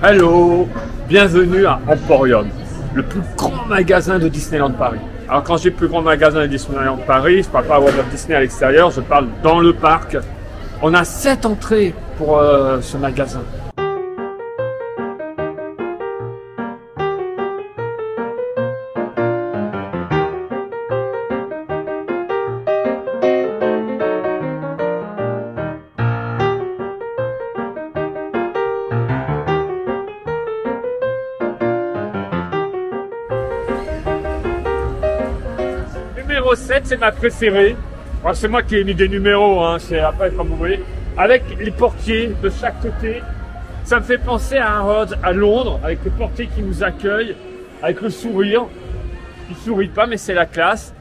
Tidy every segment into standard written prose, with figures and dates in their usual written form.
Hello, bienvenue à Emporium, le plus grand magasin de Disneyland Paris. Alors quand je dis plus grand magasin de Disneyland Paris, je ne parle pas à Walt Disney à l'extérieur, je parle dans le parc. On a 7 entrées pour ce magasin. Numéro 7, c'est ma préférée. C'est moi qui ai mis des numéros, hein. C'est après comme vous voyez. Avec les portiers de chaque côté. Ça me fait penser à Harrods à Londres, avec le portier qui nous accueille, avec le sourire. Il sourit pas, mais c'est la classe.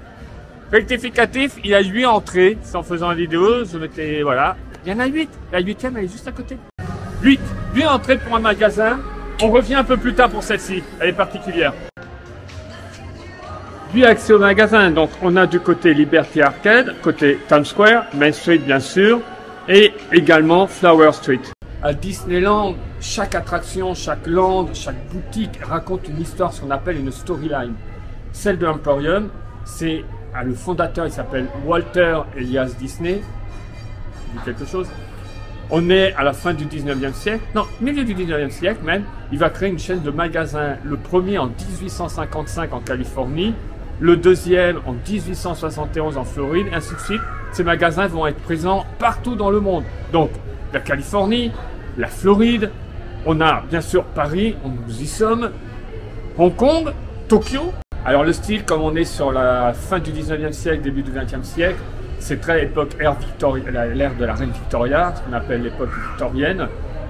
Rectificatif, il y a 8 entrées. C'est en faisant la vidéo, je mettais, voilà. Il y en a 8. La 8e, elle est juste à côté. 8 entrées pour un magasin. On revient un peu plus tard pour celle-ci. Elle est particulière. 8 accès au magasin, donc on a du côté Liberty Arcade, côté Times Square, Main Street bien sûr, et également Flower Street. À Disneyland, chaque attraction, chaque land, chaque boutique raconte une histoire, ce qu'on appelle une storyline. Celle de Emporium, c'est le fondateur, il s'appelle Walter Elias Disney. Dit quelque chose? On est à la fin du 19e siècle, non, milieu du 19e siècle même. Il va créer une chaîne de magasins, le premier en 1855 en Californie, le deuxième en 1871 en Floride, ainsi de suite. Ces magasins vont être présents partout dans le monde. Donc, la Californie, la Floride, on a bien sûr Paris, nous y sommes, Hong Kong, Tokyo. Alors le style, comme on est sur la fin du 19e siècle, début du 20e siècle, c'est très époque l'ère de la reine Victoria, ce qu'on appelle l'époque victorienne,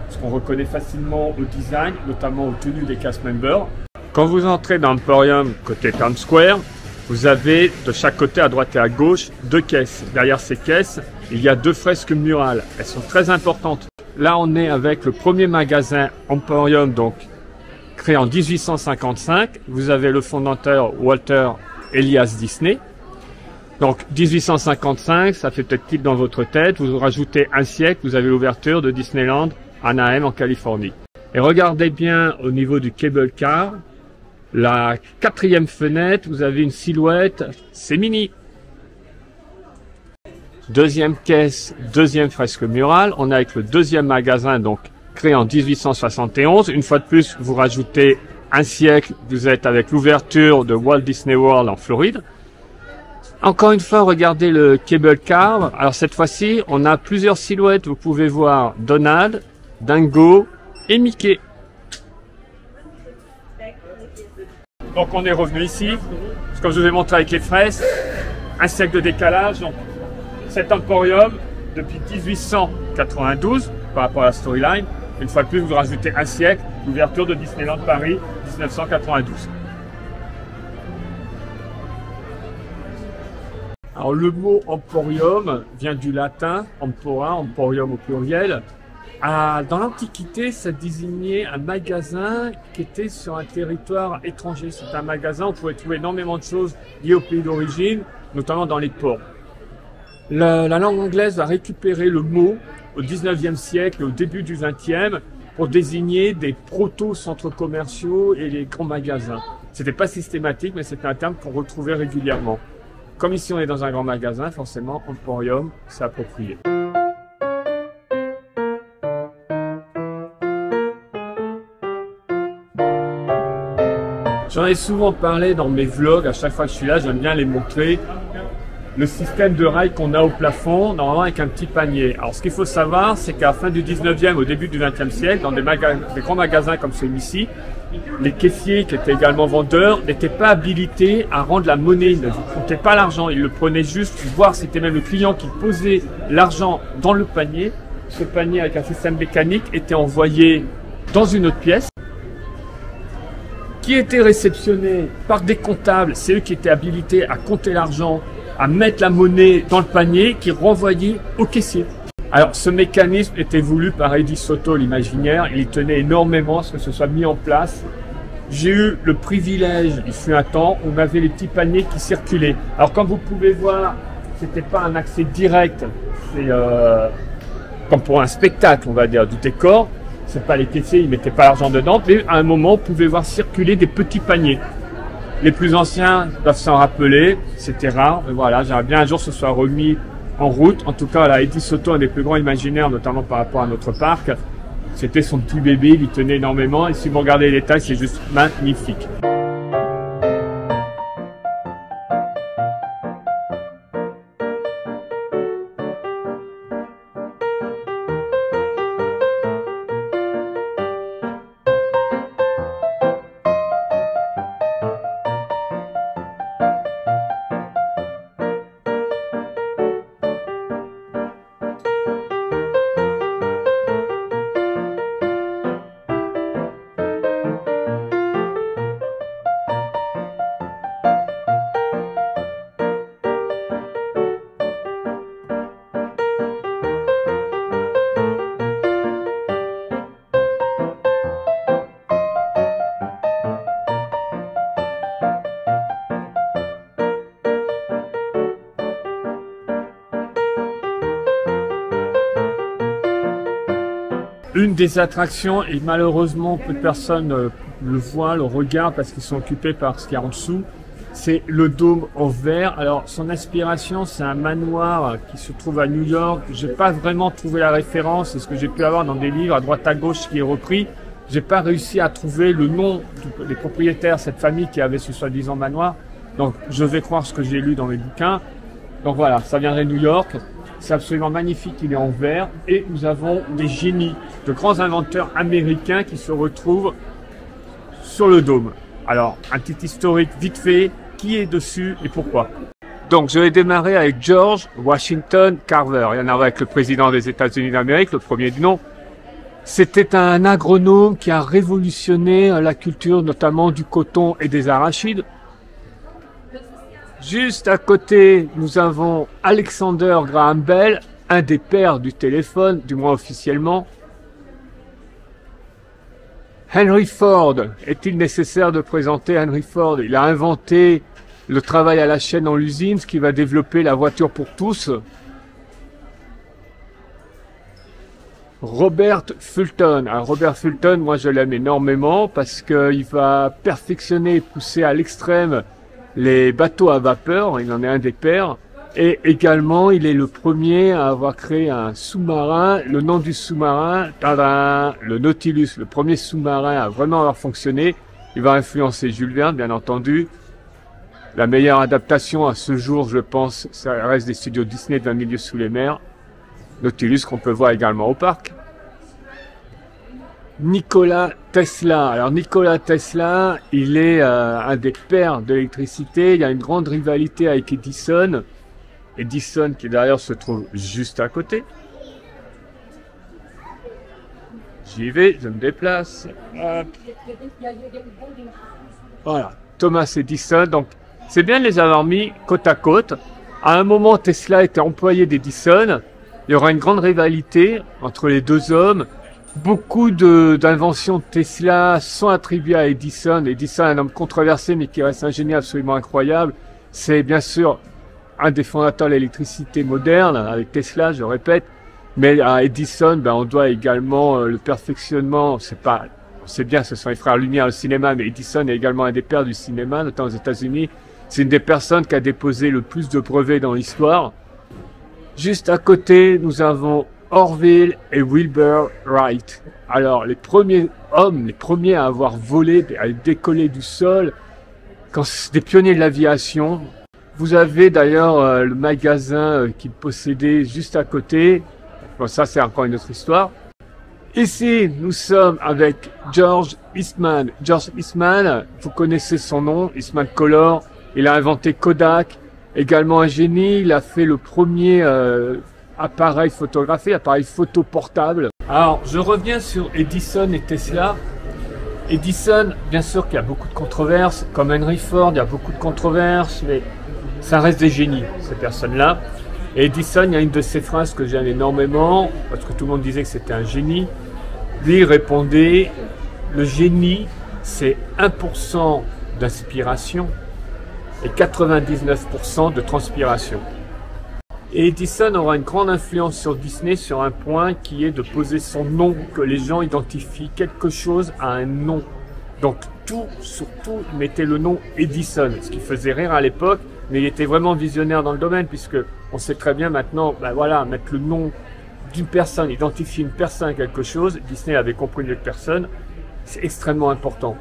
ce qu'on reconnaît facilement au design, notamment aux tenues des cast members. Quand vous entrez dans Emporium côté Times Square, vous avez de chaque côté, à droite et à gauche, 2 caisses. Derrière ces caisses, il y a 2 fresques murales. Elles sont très importantes. Là, on est avec le premier magasin Emporium, donc créé en 1855. Vous avez le fondateur Walter Elias Disney. Donc 1855, ça fait peut-être tilt dans votre tête. Vous rajoutez un siècle, vous avez l'ouverture de Disneyland Anaheim en Californie. Et regardez bien au niveau du cable car. La 4e fenêtre, vous avez une silhouette, c'est mini. Deuxième caisse, 2e fresque murale. On est avec le 2e magasin, donc créé en 1871. Une fois de plus, vous rajoutez un siècle, vous êtes avec l'ouverture de Walt Disney World en Floride. Encore une fois, regardez le cable car. Alors cette fois-ci, on a plusieurs silhouettes. Vous pouvez voir Donald, Dingo et Mickey. Donc on est revenu ici, comme je vous ai montré avec les fresques, un siècle de décalage. Donc cet Emporium, depuis 1892, par rapport à la storyline, une fois de plus vous rajoutez un siècle, l'ouverture de Disneyland Paris, 1992. Alors le mot Emporium vient du latin, empora, emporium au pluriel. Dans l'Antiquité, ça désignait un magasin qui était sur un territoire étranger. C'est un magasin où on pouvait trouver énormément de choses liées au pays d'origine, notamment dans les ports. La langue anglaise va récupérer le mot au 19e siècle et au début du 20e pour désigner des proto-centres commerciaux et les grands magasins. C'était pas systématique, mais c'était un terme qu'on retrouvait régulièrement. Comme ici on est dans un grand magasin, forcément, Emporium, c'est approprié. J'en ai souvent parlé dans mes vlogs, à chaque fois que je suis là, j'aime bien les montrer. Le système de rails qu'on a au plafond, normalement avec un petit panier. Alors ce qu'il faut savoir, c'est qu'à la fin du 19e, au début du 20e siècle, dans des grands magasins comme celui-ci, les caissiers qui étaient également vendeurs n'étaient pas habilités à rendre la monnaie. Ils ne comptaient pas l'argent, ils le prenaient juste, voire c'était même le client qui posait l'argent dans le panier. Ce panier avec un système mécanique était envoyé dans une autre pièce, qui était réceptionné par des comptables. C'est eux qui étaient habilités à compter l'argent, à mettre la monnaie dans le panier, qui renvoyait au caissier. Alors ce mécanisme était voulu par Eddie Soto, l'imaginaire. Il y tenait énormément à ce que ce soit mis en place. J'ai eu le privilège, il fut un temps, on avait les petits paniers qui circulaient. Alors comme vous pouvez voir, c'était pas un accès direct, c'est comme pour un spectacle, on va dire, du décor. c'est pas les caissiers, ils mettaient pas l'argent dedans, mais à un moment, on pouvait voir circuler des petits paniers. Les plus anciens doivent s'en rappeler, c'était rare, mais voilà, j'aimerais bien un jour que ce soit remis en route. En tout cas, là, Eddie Soto, un des plus grands imaginaires, notamment par rapport à notre parc, c'était son petit bébé, il y tenait énormément, et si vous regardez les détails, c'est juste magnifique. Une des attractions, et malheureusement peu de personnes le voient, le regardent parce qu'ils sont occupés par ce qu'il y a en dessous, c'est le dôme en verre. Alors son inspiration, c'est un manoir qui se trouve à New York. J'ai pas vraiment trouvé la référence, c'est ce que j'ai pu avoir dans des livres à droite à gauche qui est repris. J'ai pas réussi à trouver le nom des propriétaires, cette famille qui avait ce soi-disant manoir. Donc je vais croire ce que j'ai lu dans mes bouquins. Donc voilà, ça viendrait de New York. C'est absolument magnifique, il est en verre. Et nous avons des génies, de grands inventeurs américains qui se retrouvent sur le dôme. Alors, un petit historique vite fait, qui est dessus et pourquoi. Donc, je vais démarrer avec George Washington Carver. Il y en a avec le président des États-Unis d'Amérique, le premier du nom. C'était un agronome qui a révolutionné la culture, notamment du coton et des arachides. Juste à côté, nous avons Alexander Graham Bell, un des pères du téléphone, du moins officiellement. Henry Ford. Est-il nécessaire de présenter Henry Ford? Il a inventé le travail à la chaîne dans l'usine, ce qui va développer la voiture pour tous. Robert Fulton. Alors Robert Fulton, moi je l'aime énormément parce qu'il va perfectionner et pousser à l'extrême les bateaux à vapeur, il en est un des pères, et également il est le premier à avoir créé un sous-marin. Le nom du sous-marin, le Nautilus, le premier sous-marin à vraiment avoir fonctionné. Il va influencer Jules Verne, bien entendu. La meilleure adaptation à ce jour, je pense, ça reste des studios Disney de 20 milieux sous les mers. Nautilus qu'on peut voir également au parc. Nikola Tesla. Alors Nikola Tesla, il est un des pères de l'électricité. Il y a une grande rivalité avec Edison. Edison qui d'ailleurs se trouve juste à côté. J'y vais, je me déplace. Hop. Voilà, Thomas Edison. Donc c'est bien de les avoir mis côte à côte. À un moment, Tesla était employé d'Edison. Il y aura une grande rivalité entre les deux hommes. Beaucoup d'inventions de Tesla sont attribuées à Edison. Edison est un homme controversé, mais qui reste un génie absolument incroyable. C'est bien sûr un des fondateurs de l'électricité moderne, avec Tesla, je répète. Mais à Edison, on doit également le perfectionnement. C'est bien, ce sont les frères Lumière au cinéma, mais Edison est également un des pères du cinéma, notamment aux États-Unis. C'est une des personnes qui a déposé le plus de brevets dans l'histoire. Juste à côté, nous avons Orville et Wilbur Wright. Alors, les premiers hommes, les premiers à avoir volé, à décoller du sol, des pionniers de l'aviation. Vous avez d'ailleurs le magasin qu'ils possédaient juste à côté. Bon, ça, c'est encore une autre histoire. Ici, nous sommes avec George Eastman. George Eastman, vous connaissez son nom, Eastman Color. Il a inventé Kodak. Également un génie, il a fait le premier appareil photographique, appareil photo portable. Alors, je reviens sur Edison et Tesla. Edison, bien sûr qu'il y a beaucoup de controverses, comme Henry Ford, il y a beaucoup de controverses, mais ça reste des génies, ces personnes-là. Et Edison, il y a une de ses phrases que j'aime énormément, parce que tout le monde disait que c'était un génie. Lui, il répondait, le génie, c'est 1% d'inspiration et 99% de transpiration. Et Edison aura une grande influence sur Disney sur un point qui est de poser son nom, que les gens identifient quelque chose à un nom. Donc tout, surtout, mettez le nom Edison, ce qui faisait rire à l'époque, mais il était vraiment visionnaire dans le domaine, puisque on sait très bien maintenant, ben voilà, mettre le nom d'une personne, identifier une personne à quelque chose, Disney avait compris mieux que personne, c'est extrêmement important.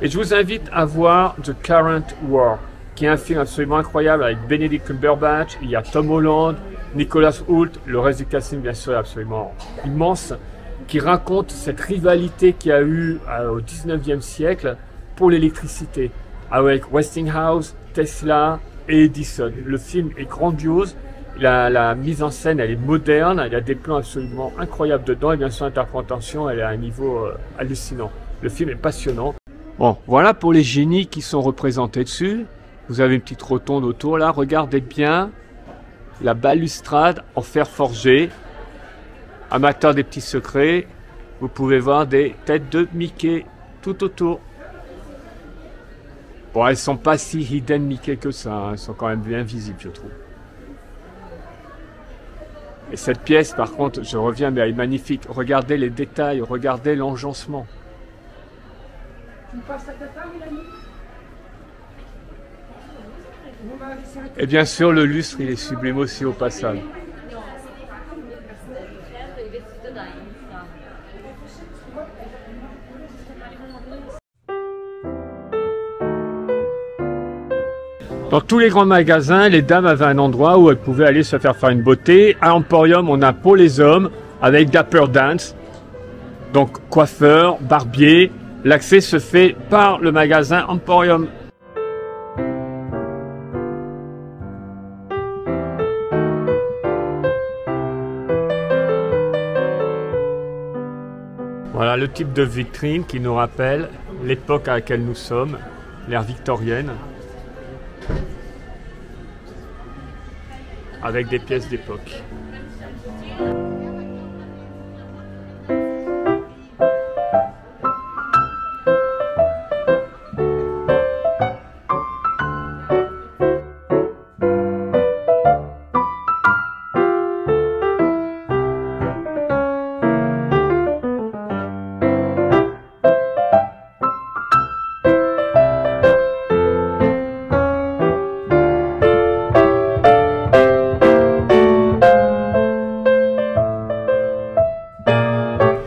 Et je vous invite à voir The Current War, qui est un film absolument incroyable avec Benedict Cumberbatch, il y a Tom Holland, Nicholas Hoult, le reste du casting bien sûr est absolument immense, qui raconte cette rivalité qu'il y a eu au 19e siècle pour l'électricité, avec Westinghouse, Tesla et Edison. Le film est grandiose, la mise en scène elle est moderne, il y a des plans absolument incroyables dedans, et bien sûr l'interprétation elle est à un niveau hallucinant. Le film est passionnant. Bon, voilà pour les génies qui sont représentés dessus. Vous avez une petite rotonde autour là, regardez bien la balustrade en fer forgé. Amateur des petits secrets, vous pouvez voir des têtes de Mickey tout autour. Bon, elles sont pas si hidden Mickey que ça, hein. Elles sont quand même bien visibles je trouve. Et cette pièce par contre, je reviens, mais elle est magnifique. Regardez les détails, regardez l'enjancement. Tu me passes la cata, Mélanie ? Et bien sûr, le lustre, il est sublime aussi au passage. Dans tous les grands magasins, les dames avaient un endroit où elles pouvaient aller se faire une beauté. À Emporium, on a pour les hommes avec Dapper Dance, donc coiffeur, barbier. L'accès se fait par le magasin Emporium. Voilà le type de vitrine qui nous rappelle l'époque à laquelle nous sommes, l'ère victorienne, avec des pièces d'époque.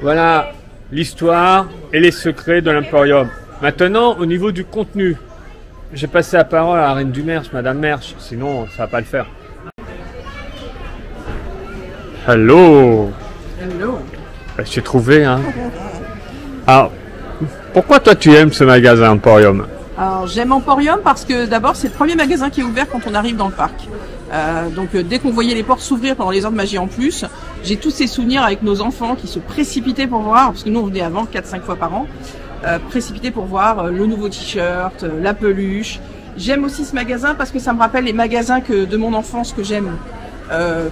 Voilà l'histoire et les secrets de l'Emporium. Maintenant, au niveau du contenu, j'ai passé la parole à la reine du Merch, Madame Merch, sinon ça va pas le faire. Hello. Hello. Ben, je t'ai trouvé, hein. Alors, pourquoi toi tu aimes ce magasin Emporium? Alors j'aime Emporium parce que d'abord c'est le premier magasin qui est ouvert quand on arrive dans le parc. Donc dès qu'on voyait les portes s'ouvrir pendant les heures de magie en plus, j'ai tous ces souvenirs avec nos enfants qui se précipitaient pour voir, parce que nous on venait avant 4-5 fois par an, précipités pour voir le nouveau t-shirt, la peluche. J'aime aussi ce magasin parce que ça me rappelle les magasins de mon enfance que j'aime,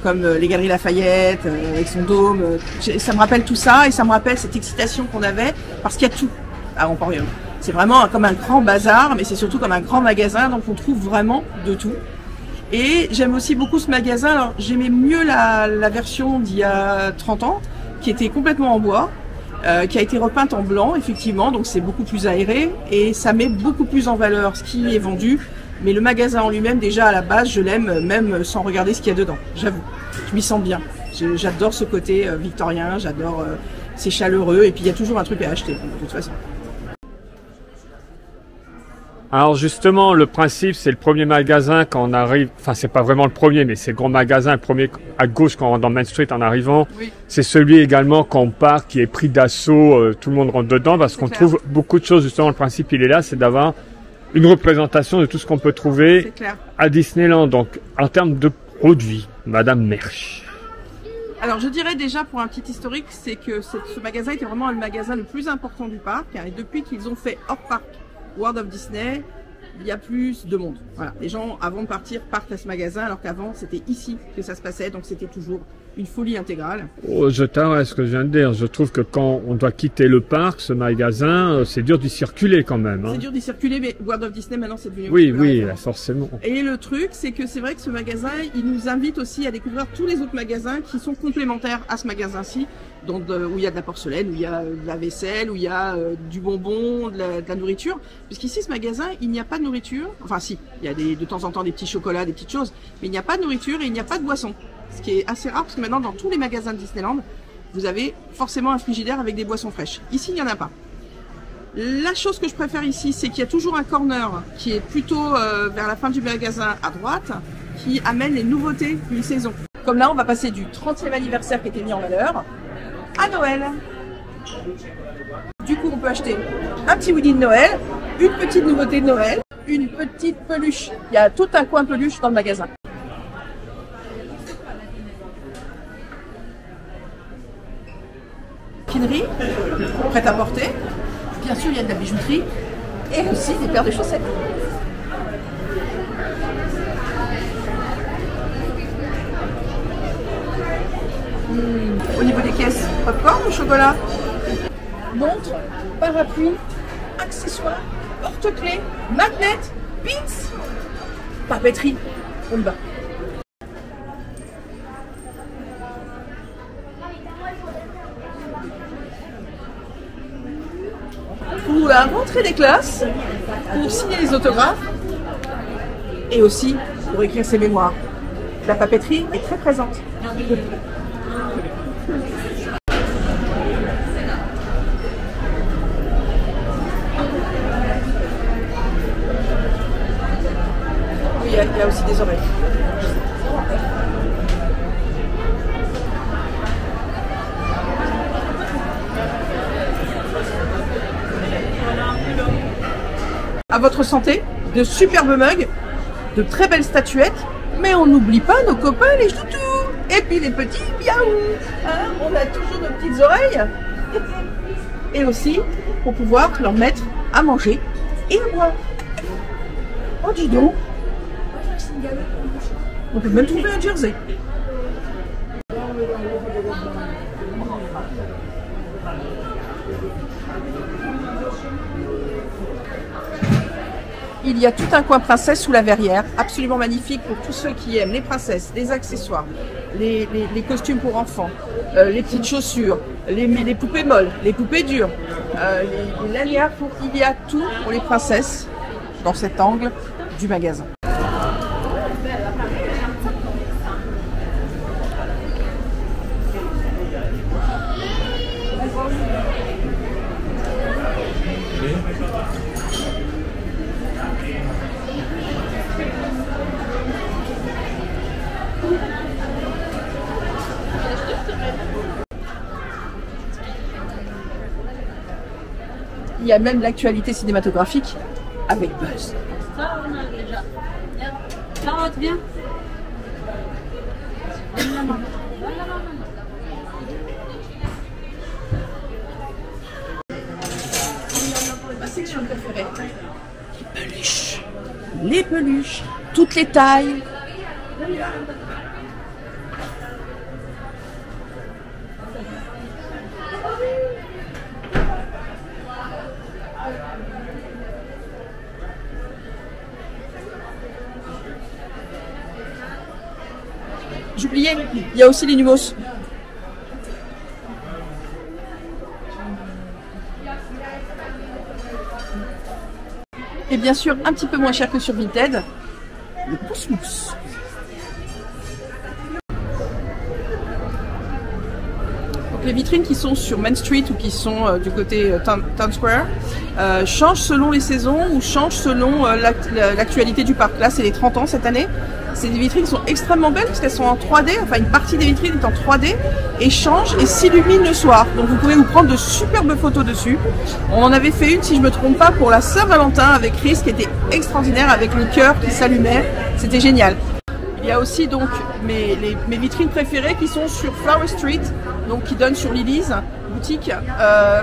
comme les Galeries Lafayette, avec son dôme. Ça me rappelle tout ça et ça me rappelle cette excitation qu'on avait parce qu'il y a tout à Emporium. C'est vraiment comme un grand bazar, mais c'est surtout comme un grand magasin, donc on trouve vraiment de tout. Et j'aime aussi beaucoup ce magasin. Alors j'aimais mieux la version d'il y a 30 ans, qui était complètement en bois, qui a été repeinte en blanc, effectivement, donc c'est beaucoup plus aéré et ça met beaucoup plus en valeur ce qui est vendu. Mais le magasin en lui-même, déjà à la base, je l'aime même sans regarder ce qu'il y a dedans, j'avoue. Je m'y sens bien. J'adore ce côté victorien, j'adore, c'est chaleureux et puis il y a toujours un truc à acheter, de toute façon. Alors justement, le principe, c'est le premier magasin quand on arrive, enfin c'est pas vraiment le premier, mais c'est le grand magasin, le premier à gauche quand on rentre dans Main Street en arrivant. Oui. C'est celui également quand on part, qui est pris d'assaut, tout le monde rentre dedans, parce qu'on trouve beaucoup de choses, justement le principe il est là, c'est d'avoir une représentation de tout ce qu'on peut trouver à Disneyland. Donc en termes de produits, Madame Merch. Alors je dirais déjà pour un petit historique, c'est que ce magasin était vraiment le magasin le plus important du parc, et depuis qu'ils ont fait hors parc World of Disney, il y a plus de monde. Voilà. Les gens, avant de partir, partent à ce magasin, alors qu'avant, c'était ici que ça se passait, donc c'était toujours une folie intégrale. Oh, je t'arrête ce que je viens de dire. Je trouve que quand on doit quitter le parc, ce magasin, c'est dur d'y circuler quand même. Hein. C'est dur d'y circuler, mais World of Disney, maintenant, c'est devenu... Oui, forcément. Et le truc, c'est que c'est vrai que ce magasin, il nous invite aussi à découvrir tous les autres magasins qui sont complémentaires à ce magasin-ci, donc où il y a de la porcelaine, où il y a de la vaisselle, où il y a du bonbon, de la nourriture. Puisqu'ici, ce magasin, il n'y a pas de nourriture. Enfin, si, il y a de temps en temps des petits chocolats, des petites choses, mais il n'y a pas de nourriture et il n'y a pas de boisson. Ce qui est assez rare, parce que maintenant, dans tous les magasins de Disneyland, vous avez forcément un frigidaire avec des boissons fraîches. Ici, il n'y en a pas. La chose que je préfère ici, c'est qu'il y a toujours un corner qui est plutôt vers la fin du magasin à droite, qui amène les nouveautés d'une saison. Comme là, on va passer du 30e anniversaire qui était mis en valeur à Noël. Du coup, on peut acheter un petit Woody de Noël, une petite nouveauté de Noël, une petite peluche. Il y a tout un coin peluche dans le magasin. Maroquinerie, prêt à porter. Bien sûr, il y a de la bijouterie et aussi des paires de chaussettes. Au niveau des caisses, popcorn ou chocolat? Montre, parapluie, accessoires, porte-clés, magnets, pins, papeterie. On y va. Pour la rentrée des classes, pour signer les autographes et aussi pour écrire ses mémoires. La papeterie est très présente. Oui, il y a aussi des oreilles. À votre santé, de superbes mugs, de très belles statuettes, mais on n'oublie pas nos copains les toutous et puis les petits miaou. Hein, on a toujours nos petites oreilles et aussi pour pouvoir leur mettre à manger et à boire. Oh dis donc, on peut même trouver un jersey. Il y a tout un coin princesse sous la verrière, absolument magnifique pour tous ceux qui aiment les princesses, les accessoires, les costumes pour enfants, les petites chaussures, les poupées molles, les poupées dures, les lanières. Il y a tout pour les princesses dans cet angle du magasin. Il y a même l'actualité cinématographique avec Buzz. Ça, on a déjà. Ça va bien. Ma section préférée. Les peluches. Les peluches. Toutes les tailles. J'oubliais, il y a aussi les Numos. Et bien sûr, un petit peu moins cher que sur Vinted, le pouce-mousse. Donc les vitrines qui sont sur Main Street ou qui sont du côté Town Square changent selon les saisons ou changent selon l'actualité du parc. Là, c'est les 30 ans cette année. C'est des vitrines qui sont extrêmement belles parce qu'elles sont en 3D, enfin une partie des vitrines est en 3D et change et s'illumine le soir. Donc vous pouvez vous prendre de superbes photos dessus. On en avait fait une, si je me trompe pas, pour la Saint-Valentin avec Chris qui était extraordinaire avec les cœurs qui s'allumaient. C'était génial. Il y a aussi donc mes vitrines préférées qui sont sur Flower Street, donc qui donnent sur Lily's boutique.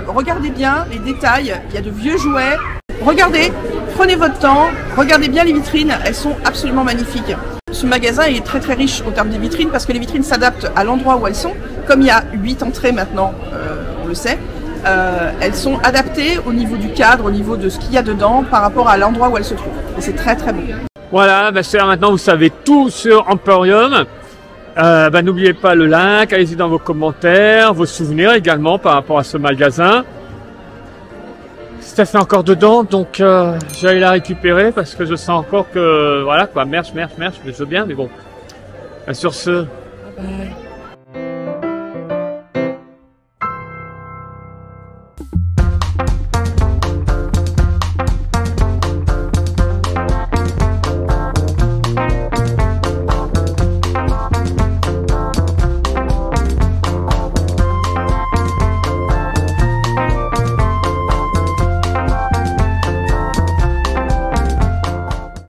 Regardez bien les détails, il y a de vieux jouets. Regardez, prenez votre temps, regardez bien les vitrines, elles sont absolument magnifiques. Ce magasin est très très riche au terme des vitrines parce que les vitrines s'adaptent à l'endroit où elles sont. Comme il y a 8 entrées maintenant, on le sait, elles sont adaptées au niveau du cadre, au niveau de ce qu'il y a dedans par rapport à l'endroit où elles se trouvent. Et c'est très très beau. Voilà, bah c'est maintenant vous savez tout sur Emporium. N'oubliez pas le like, allez-y dans vos commentaires, vos souvenirs également par rapport à ce magasin. Steph est encore dedans, donc j'allais la récupérer parce que je sens encore que voilà quoi, merch, je veux bien, mais bon. Sur ce, bye bye.